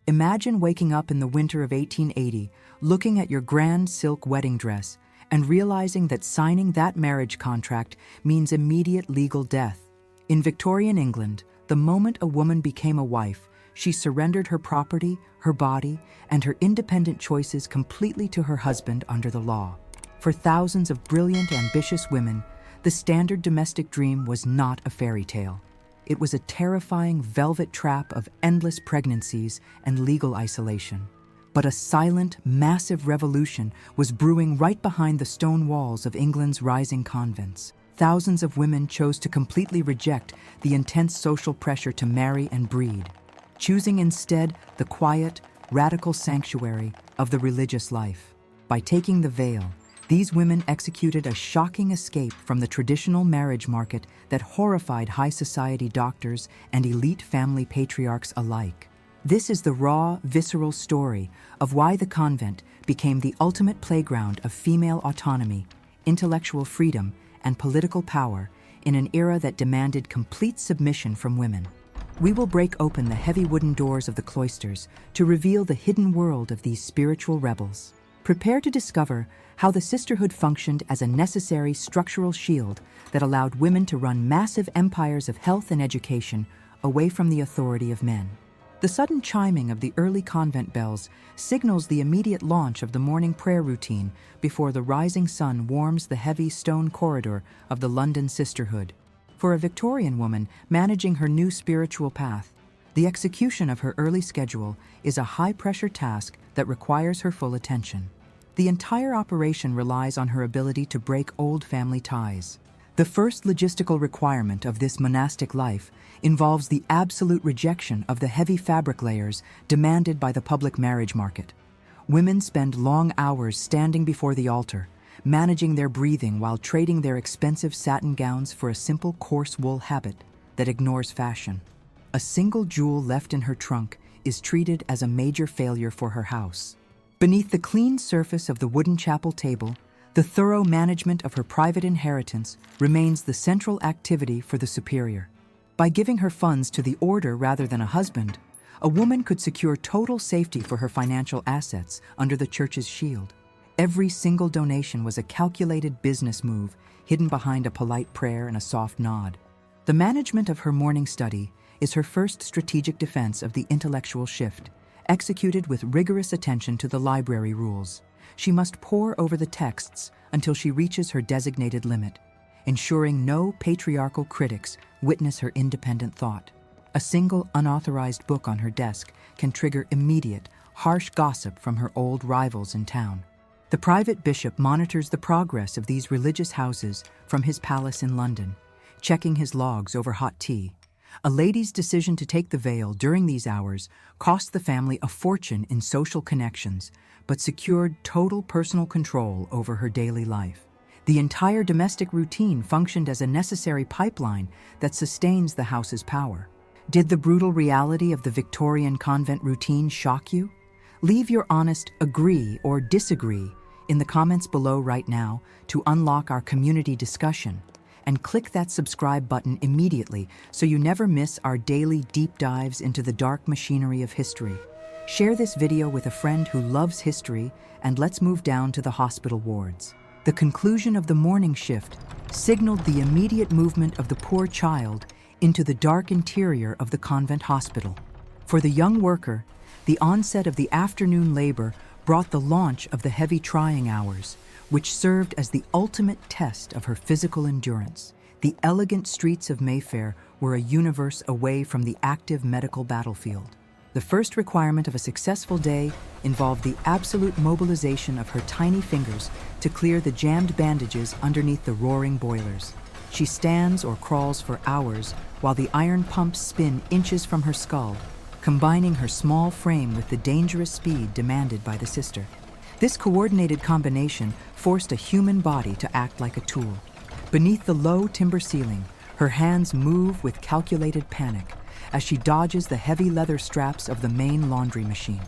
Imagine waking up in the winter of 1880, looking at your grand silk wedding dress, and realizing that signing that marriage contract means immediate legal death. In Victorian England, the moment a woman became a wife, she surrendered her property, her body, and her independent choices completely to her husband under the law. For thousands of brilliant, ambitious women, the standard domestic dream was not a fairy tale. It was a terrifying velvet trap of endless pregnancies and legal isolation. But a silent, massive revolution was brewing right behind the stone walls of England's rising convents. Thousands of women chose to completely reject the intense social pressure to marry and breed, choosing instead the quiet, radical sanctuary of the religious life. By taking the veil, these women executed a shocking escape from the traditional marriage market that horrified high society doctors and elite family patriarchs alike. This is the raw, visceral story of why the convent became the ultimate playground of female autonomy, intellectual freedom, and political power in an era that demanded complete submission from women. We will break open the heavy wooden doors of the cloisters to reveal the hidden world of these spiritual rebels. Prepare to discover how the sisterhood functioned as a necessary structural shield that allowed women to run massive empires of health and education away from the authority of men. The sudden chiming of the early convent bells signals the immediate launch of the morning prayer routine before the rising sun warms the heavy stone corridor of the London sisterhood. For a Victorian woman managing her new spiritual path, the execution of her early schedule is a high-pressure task that requires her full attention. The entire operation relies on her ability to break old family ties. The first logistical requirement of this monastic life involves the absolute rejection of the heavy fabric layers demanded by the public marriage market. Women spend long hours standing before the altar, managing their breathing while trading their expensive satin gowns for a simple coarse wool habit that ignores fashion. A single jewel left in her trunk is treated as a major failure for her house. Beneath the clean surface of the wooden chapel table, the thorough management of her private inheritance remains the central activity for the superior. By giving her funds to the order rather than a husband, a woman could secure total safety for her financial assets under the church's shield. Every single donation was a calculated business move, hidden behind a polite prayer and a soft nod. The management of her morning study is her first strategic defense of the intellectual shift, executed with rigorous attention to the library rules. She must pore over the texts until she reaches her designated limit, ensuring no patriarchal critics witness her independent thought. A single unauthorized book on her desk can trigger immediate, harsh gossip from her old rivals in town. The private bishop monitors the progress of these religious houses from his palace in London, checking his logs over hot tea. A lady's decision to take the veil during these hours cost the family a fortune in social connections, but secured total personal control over her daily life. The entire domestic routine functioned as a necessary pipeline that sustains the house's power. Did the brutal reality of the Victorian convent routine shock you? Leave your honest agree or disagree in the comments below right now to unlock our community discussion. And click that subscribe button immediately so you never miss our daily deep dives into the dark machinery of history. Share this video with a friend who loves history, and let's move down to the hospital wards. The conclusion of the morning shift signaled the immediate movement of the poor child into the dark interior of the convent hospital. For the young worker, the onset of the afternoon labor brought the launch of the heavy trying hours, which served as the ultimate test of her physical endurance. The elegant streets of Mayfair were a universe away from the active medical battlefield. The first requirement of a successful day involved the absolute mobilization of her tiny fingers to clear the jammed bandages underneath the roaring boilers. She stands or crawls for hours while the iron pumps spin inches from her skull, combining her small frame with the dangerous speed demanded by the sister. This coordinated combination forced a human body to act like a tool. Beneath the low timber ceiling, her hands move with calculated panic as she dodges the heavy leather straps of the main laundry machine.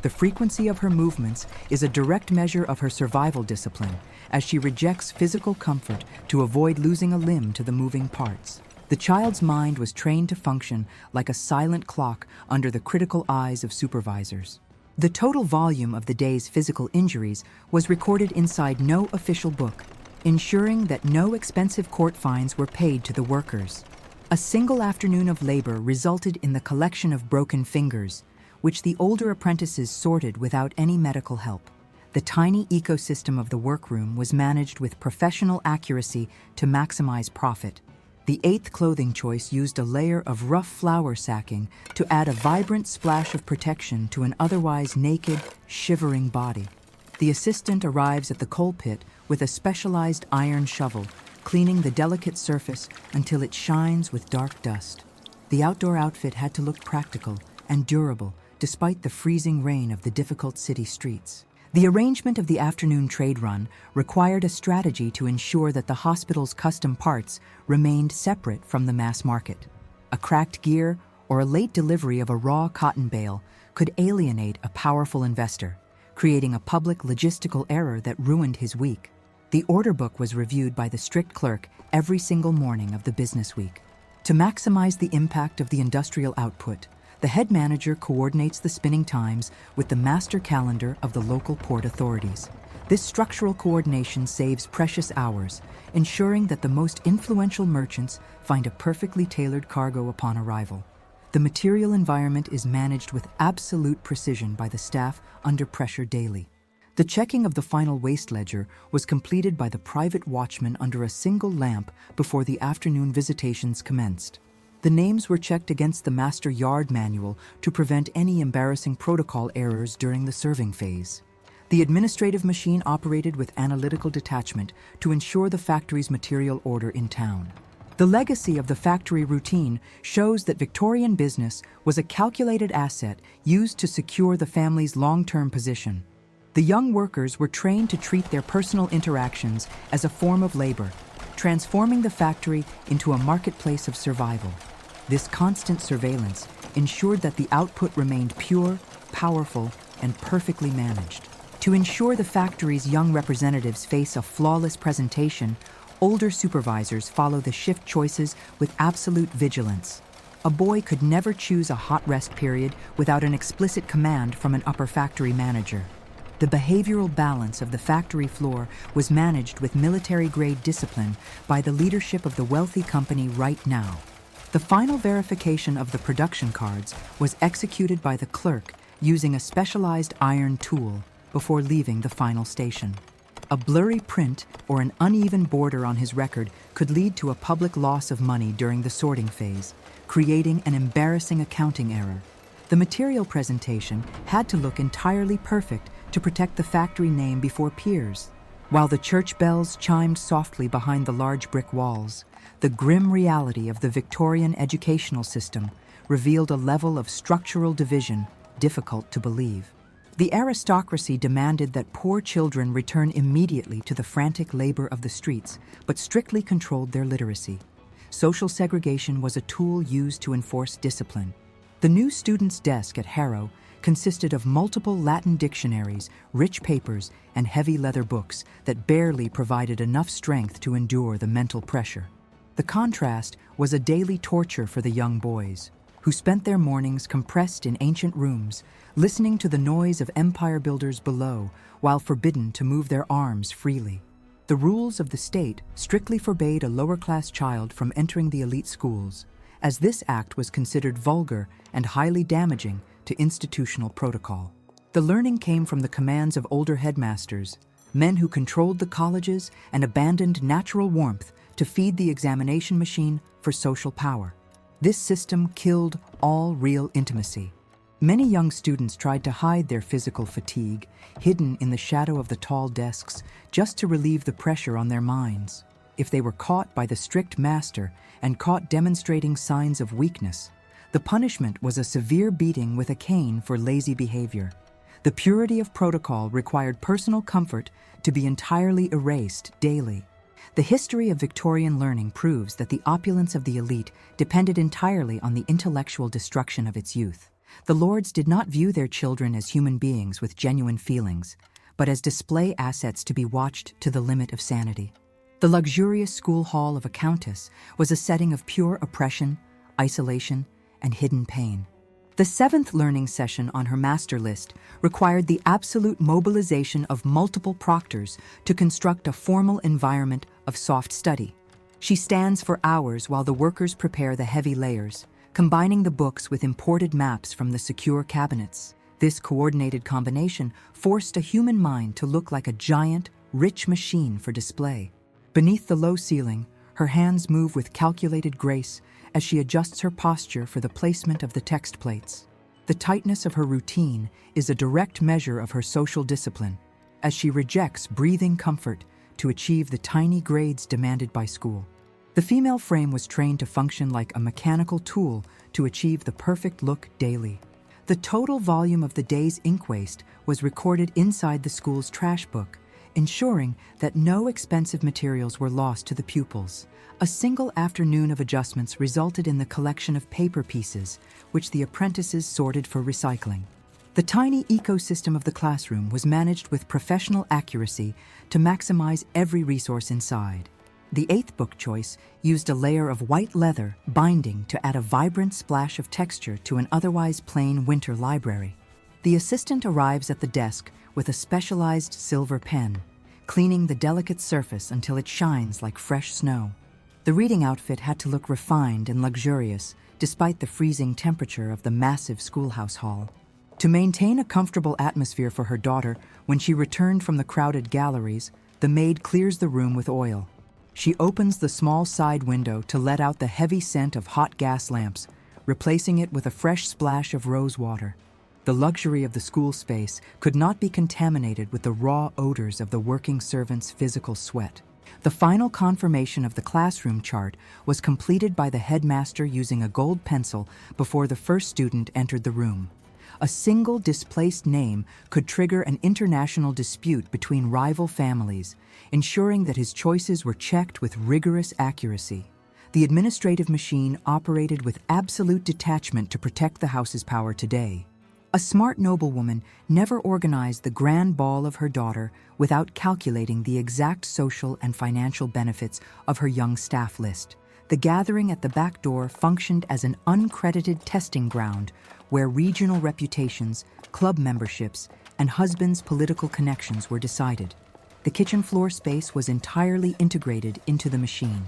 The frequency of her movements is a direct measure of her survival discipline, as she rejects physical comfort to avoid losing a limb to the moving parts. The child's mind was trained to function like a silent clock under the critical eyes of supervisors. The total volume of the day's physical injuries was recorded inside no official book, ensuring that no expensive court fines were paid to the workers. A single afternoon of labor resulted in the collection of broken fingers, which the older apprentices sorted without any medical help. The tiny ecosystem of the workroom was managed with professional accuracy to maximize profit. The eighth clothing choice used a layer of rough flour sacking to add a vibrant splash of protection to an otherwise naked, shivering body. The assistant arrives at the coal pit with a specialized iron shovel, cleaning the delicate surface until it shines with dark dust. The outdoor outfit had to look practical and durable despite the freezing rain of the difficult city streets. The arrangement of the afternoon trade run required a strategy to ensure that the hospital's custom parts remained separate from the mass market. A cracked gear or a late delivery of a raw cotton bale could alienate a powerful investor, creating a public logistical error that ruined his week. The order book was reviewed by the strict clerk every single morning of the business week. To maximize the impact of the industrial output, the head manager coordinates the spinning times with the master calendar of the local port authorities. This structural coordination saves precious hours, ensuring that the most influential merchants find a perfectly tailored cargo upon arrival. The material environment is managed with absolute precision by the staff under pressure daily. The checking of the final waste ledger was completed by the private watchman under a single lamp before the afternoon visitations commenced. The names were checked against the master yard manual to prevent any embarrassing protocol errors during the serving phase. The administrative machine operated with analytical detachment to ensure the factory's material order in town. The legacy of the factory routine shows that Victorian business was a calculated asset used to secure the family's long-term position. The young workers were trained to treat their personal interactions as a form of labor, transforming the factory into a marketplace of survival. This constant surveillance ensured that the output remained pure, powerful, and perfectly managed. To ensure the factory's young representatives face a flawless presentation, older supervisors follow the shift choices with absolute vigilance. A boy could never choose a hot rest period without an explicit command from an upper factory manager. The behavioral balance of the factory floor was managed with military-grade discipline by the leadership of the wealthy company Right Now. The final verification of the production cards was executed by the clerk using a specialized iron tool before leaving the final station. A blurry print or an uneven border on his record could lead to a public loss of money during the sorting phase, creating an embarrassing accounting error. The material presentation had to look entirely perfect to protect the factory name before peers. While the church bells chimed softly behind the large brick walls, the grim reality of the Victorian educational system revealed a level of structural division difficult to believe. The aristocracy demanded that poor children return immediately to the frantic labor of the streets, but strictly controlled their literacy. Social segregation was a tool used to enforce discipline. The new student's desk at Harrow consisted of multiple Latin dictionaries, rich papers, and heavy leather books that barely provided enough strength to endure the mental pressure. The contrast was a daily torture for the young boys, who spent their mornings compressed in ancient rooms, listening to the noise of empire builders below while forbidden to move their arms freely. The rules of the state strictly forbade a lower-class child from entering the elite schools, as this act was considered vulgar and highly damaging to institutional protocol. The learning came from the commands of older headmasters, men who controlled the colleges and abandoned natural warmth to feed the examination machine for social power. This system killed all real intimacy. Many young students tried to hide their physical fatigue, hidden in the shadow of the tall desks, just to relieve the pressure on their minds. If they were caught by the strict master and caught demonstrating signs of weakness, the punishment was a severe beating with a cane for lazy behavior. The purity of protocol required personal comfort to be entirely erased daily. The history of Victorian learning proves that the opulence of the elite depended entirely on the intellectual destruction of its youth. The lords did not view their children as human beings with genuine feelings, but as display assets to be watched to the limit of sanity. The luxurious school hall of a countess was a setting of pure oppression, isolation, and hidden pain. The seventh learning session on her master list required the absolute mobilization of multiple proctors to construct a formal environment of soft study. She stands for hours while the workers prepare the heavy layers, combining the books with imported maps from the secure cabinets. This coordinated combination forced a human mind to look like a giant, rich machine for display. Beneath the low ceiling, her hands move with calculated grace as she adjusts her posture for the placement of the text plates. The tightness of her routine is a direct measure of her social discipline, as she rejects breathing comfort to achieve the tiny grades demanded by school. The female frame was trained to function like a mechanical tool to achieve the perfect look daily. The total volume of the day's ink waste was recorded inside the school's trash book, ensuring that no expensive materials were lost to the pupils. A single afternoon of adjustments resulted in the collection of paper pieces, which the apprentices sorted for recycling. The tiny ecosystem of the classroom was managed with professional accuracy to maximize every resource inside. The eighth book choice used a layer of white leather binding to add a vibrant splash of texture to an otherwise plain winter library. The assistant arrives at the desk with a specialized silver pen, cleaning the delicate surface until it shines like fresh snow. The reading outfit had to look refined and luxurious, despite the freezing temperature of the massive schoolhouse hall. To maintain a comfortable atmosphere for her daughter, when she returned from the crowded galleries, the maid clears the room with oil. She opens the small side window to let out the heavy scent of hot gas lamps, replacing it with a fresh splash of rose water. The luxury of the school space could not be contaminated with the raw odors of the working servants' physical sweat. The final confirmation of the classroom chart was completed by the headmaster using a gold pencil before the first student entered the room. A single displaced name could trigger an international dispute between rival families, ensuring that his choices were checked with rigorous accuracy. The administrative machine operated with absolute detachment to protect the house's power today. A smart noblewoman never organized the grand ball of her daughter without calculating the exact social and financial benefits of her young staff list. The gathering at the back door functioned as an uncredited testing ground where regional reputations, club memberships, and husbands' political connections were decided. The kitchen floor space was entirely integrated into the machine.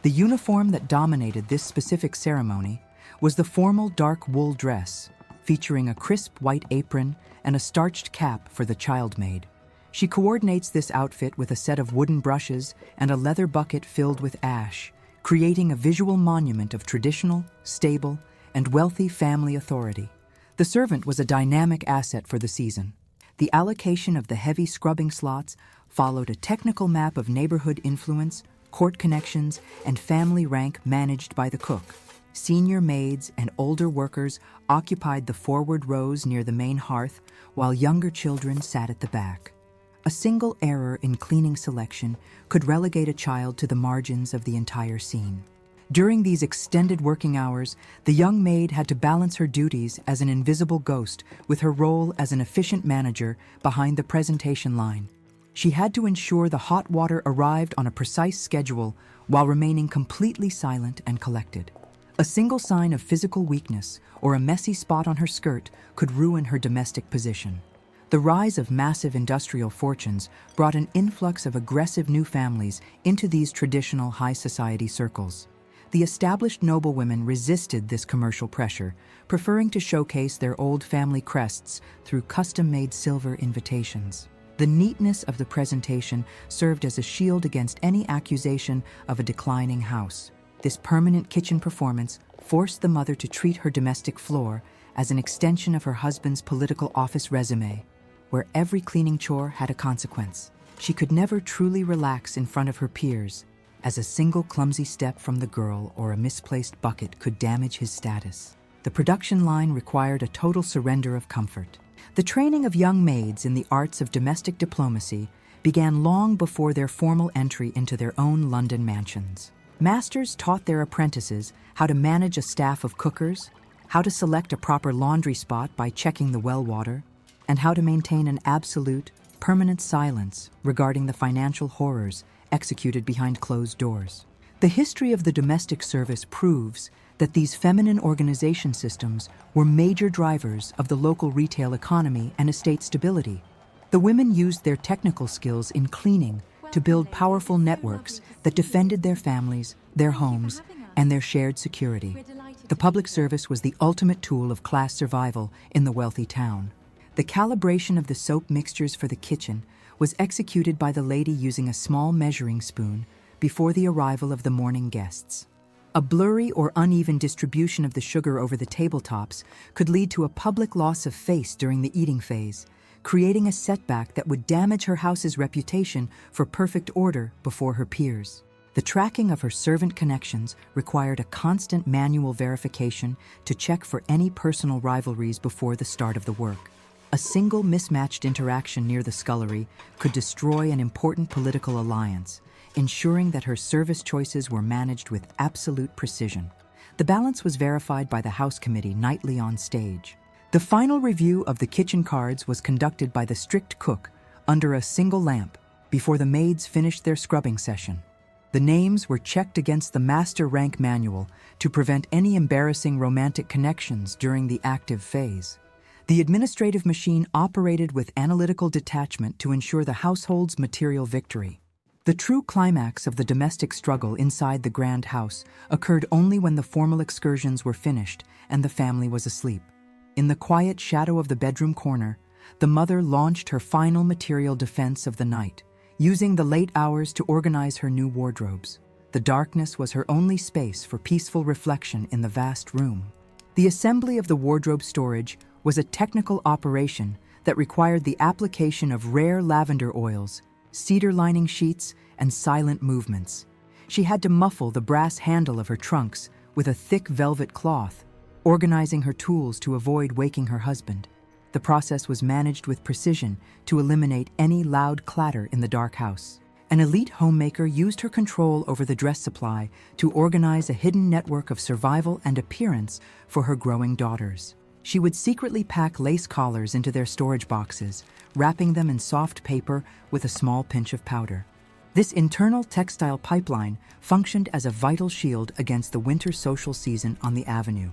The uniform that dominated this specific ceremony was the formal dark wool dress, featuring a crisp white apron and a starched cap for the child maid. She coordinates this outfit with a set of wooden brushes and a leather bucket filled with ash, creating a visual monument of traditional, stable, and wealthy family authority. The servant was a dynamic asset for the season. The allocation of the heavy scrubbing slots followed a technical map of neighborhood influence, court connections, and family rank managed by the cook. Senior maids and older workers occupied the forward rows near the main hearth, while younger children sat at the back. A single error in cleaning selection could relegate a child to the margins of the entire scene. During these extended working hours, the young maid had to balance her duties as an invisible ghost with her role as an efficient manager behind the presentation line. She had to ensure the hot water arrived on a precise schedule while remaining completely silent and collected. A single sign of physical weakness or a messy spot on her skirt could ruin her domestic position. The rise of massive industrial fortunes brought an influx of aggressive new families into these traditional high society circles. The established noblewomen resisted this commercial pressure, preferring to showcase their old family crests through custom-made silver invitations. The neatness of the presentation served as a shield against any accusation of a declining house. This permanent kitchen performance forced the mother to treat her domestic floor as an extension of her husband's political office resume, where every cleaning chore had a consequence. She could never truly relax in front of her peers, as a single clumsy step from the girl or a misplaced bucket could damage his status. The production line required a total surrender of comfort. The training of young maids in the arts of domestic diplomacy began long before their formal entry into their own London mansions. Masters taught their apprentices how to manage a staff of cookers, how to select a proper laundry spot by checking the well water, and how to maintain an absolute, permanent silence regarding the financial horrors executed behind closed doors. The history of the domestic service proves that these feminine organization systems were major drivers of the local retail economy and estate stability. The women used their technical skills in cleaning to build powerful networks that defended their families, their homes, and their shared security. The public service was the ultimate tool of class survival in the wealthy town. The calibration of the soap mixtures for the kitchen was executed by the lady using a small measuring spoon before the arrival of the morning guests. A blurry or uneven distribution of the sugar over the tabletops could lead to a public loss of face during the eating phase, creating a setback that would damage her house's reputation for perfect order before her peers. The tracking of her servant connections required a constant manual verification to check for any personal rivalries before the start of the work. A single mismatched interaction near the scullery could destroy an important political alliance, ensuring that her service choices were managed with absolute precision. The balance was verified by the House Committee nightly on stage. The final review of the kitchen cards was conducted by the strict cook under a single lamp before the maids finished their scrubbing session. The names were checked against the master rank manual to prevent any embarrassing romantic connections during the active phase. The administrative machine operated with analytical detachment to ensure the household's material victory. The true climax of the domestic struggle inside the grand house occurred only when the formal excursions were finished and the family was asleep. In the quiet shadow of the bedroom corner, the mother launched her final material defense of the night, using the late hours to organize her new wardrobes. The darkness was her only space for peaceful reflection in the vast room. The assembly of the wardrobe storage was a technical operation that required the application of rare lavender oils, cedar lining sheets, and silent movements. She had to muffle the brass handle of her trunks with a thick velvet cloth, organizing her tools to avoid waking her husband. The process was managed with precision to eliminate any loud clatter in the dark house. An elite homemaker used her control over the dress supply to organize a hidden network of survival and appearance for her growing daughters. She would secretly pack lace collars into their storage boxes, wrapping them in soft paper with a small pinch of powder. This internal textile pipeline functioned as a vital shield against the winter social season on the avenue.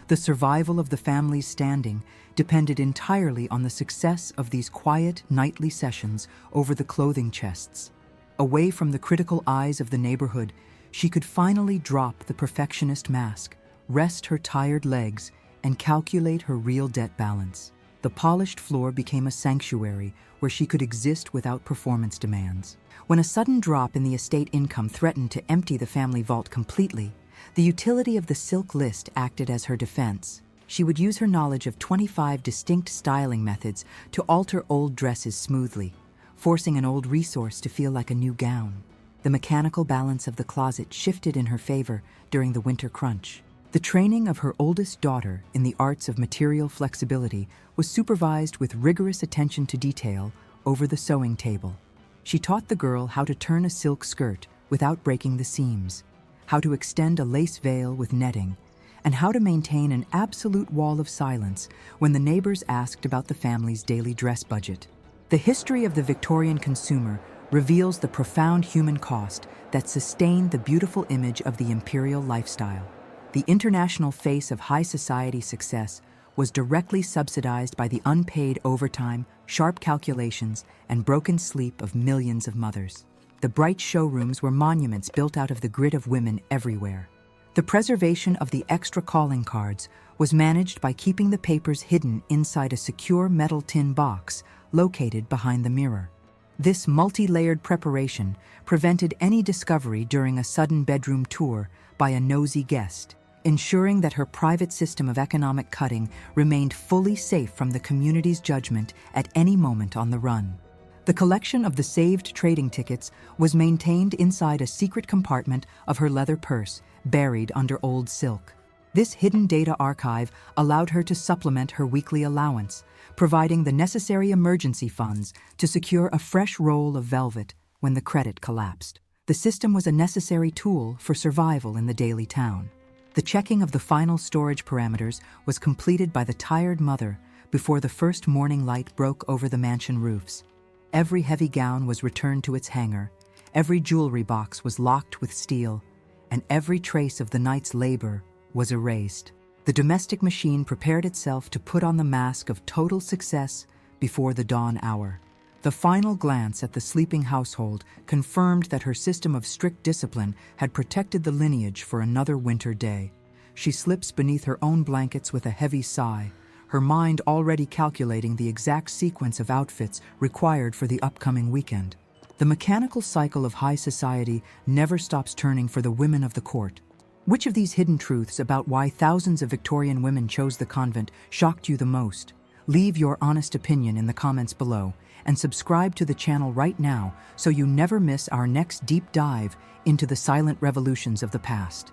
The survival of the family's standing depended entirely on the success of these quiet, nightly sessions over the clothing chests. Away from the critical eyes of the neighborhood, she could finally drop the perfectionist mask, rest her tired legs, and calculate her real debt balance. The polished floor became a sanctuary where she could exist without performance demands. When a sudden drop in the estate income threatened to empty the family vault completely, the utility of the silk list acted as her defense. She would use her knowledge of 25 distinct styling methods to alter old dresses smoothly, forcing an old resource to feel like a new gown. The mechanical balance of the closet shifted in her favor during the winter crunch. The training of her oldest daughter in the arts of material flexibility was supervised with rigorous attention to detail over the sewing table. She taught the girl how to turn a silk skirt without breaking the seams, how to extend a lace veil with netting, and how to maintain an absolute wall of silence when the neighbors asked about the family's daily dress budget. The history of the Victorian consumer reveals the profound human cost that sustained the beautiful image of the imperial lifestyle. The international face of high society success was directly subsidized by the unpaid overtime, sharp calculations, and broken sleep of millions of mothers. The bright showrooms were monuments built out of the grit of women everywhere. The preservation of the extra calling cards was managed by keeping the papers hidden inside a secure metal tin box located behind the mirror. This multi-layered preparation prevented any discovery during a sudden bedroom tour by a nosy guest, ensuring that her private system of economic cutting remained fully safe from the community's judgment at any moment on the run. The collection of the saved trading tickets was maintained inside a secret compartment of her leather purse, buried under old silk. This hidden data archive allowed her to supplement her weekly allowance, providing the necessary emergency funds to secure a fresh roll of velvet when the credit collapsed. The system was a necessary tool for survival in the daily town. The checking of the final storage parameters was completed by the tired mother before the first morning light broke over the mansion roofs. Every heavy gown was returned to its hanger, Every jewelry box was locked with steel, and every trace of the night's labor was erased. The domestic machine prepared itself to put on the mask of total success before the dawn hour. The final glance at the sleeping household confirmed that her system of strict discipline had protected the lineage for another winter day. She slips beneath her own blankets with a heavy sigh, her mind already calculating the exact sequence of outfits required for the upcoming weekend. The mechanical cycle of high society never stops turning for the women of the court. Which of these hidden truths about why thousands of Victorian women chose the convent shocked you the most? Leave your honest opinion in the comments below, and subscribe to the channel right now so you never miss our next deep dive into the silent revolutions of the past.